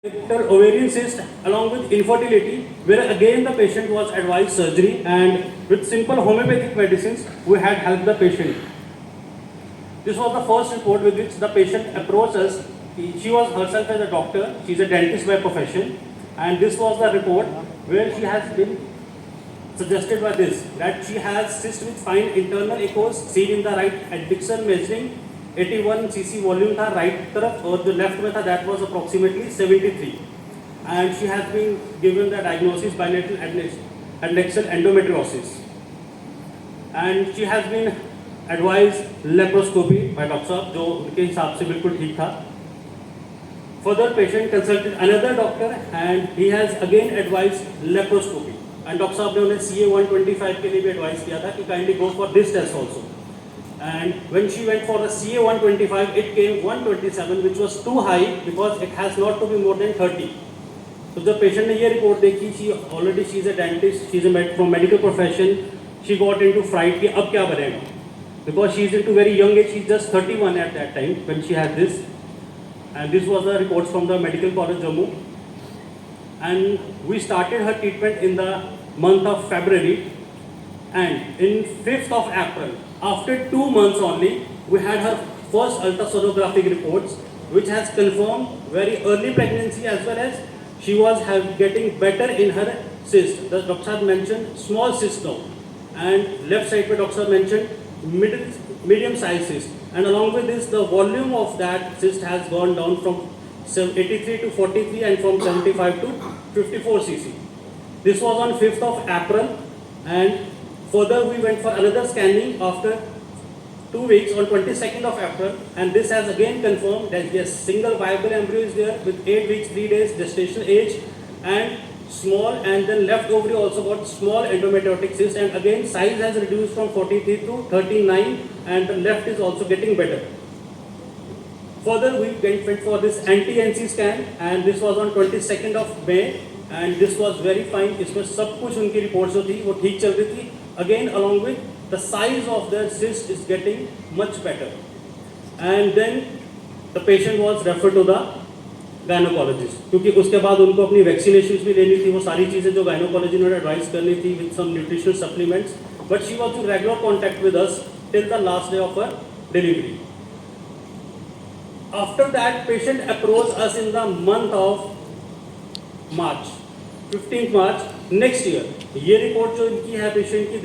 ovarian cyst along with infertility, where again the patient was advised surgery, and with simple homeopathic medicines we had helped the patient. This was the first report with which the patient approached us. She was herself as a doctor, she is a dentist by profession, and this was the report where she has been suggested by this, that she has cyst with fine internal echoes seen in the right adduction measuring 81 cc volume था right तरफ, और जो left में था that was approximately 73, and she has been given the diagnosis bilateral adnexal endometriosis, and she has been advised laparoscopy by doctor साहब जो उनके हिसाब से बिल्कुल ठीक था. Further patient consulted another doctor and he has again advised laparoscopy, and doctor साहब ने उन्हें CA 125 के लिए भी एडवाइस किया था कि kindly go for this test also. And when she went for the CA 125, it came 127, which was too high because it has not to be more than 30. So the patient ने ये report देखी, she is a dentist, she is from medical profession, she got into fright कि अब क्या बनेगा, because she is into very young age, she is just 31 at that time when she had this, and this was the reports from the medical college Jammu, and we started her treatment in the month of February, and in 5th of April, after 2 months only, we had her first ultrasonographic reports, which has confirmed very early pregnancy as well as she was getting better in her cyst. The doctor mentioned small cyst now, and left side where doctor mentioned medium size cyst, and along with this the volume of that cyst has gone down from 83 to 43 and from 75 to 54 cc. This was on 5th of April, and further we went for another scanning after 2 weeks on 22nd of April, and this has again confirmed that yes, single viable embryo is there with 8 weeks 3 days gestation age, and small, and then left ovary also got small endometriotic cyst, and again size has reduced from 43 to 39, and the left is also getting better. Further we went for this anti-NC scan, and this was on 22nd of May, and this was very fine. इसमें सब कुछ उनकी report जो थी वो ठीक चल रही थी. Again, along with the size of the cyst is getting much better, and then the patient was referred to the gynecologist, क्योंकि उसके बाद उनको अपनी vaccinations भी लेनी थी, वो सारी चीज़ें जो gynecologist ने advise करनी थी with some nutritional supplements, but she was in regular contact with us till the last day of her delivery. After that, patient approached us in the month of March, 15th March next year. ये report जो इनकी है patient की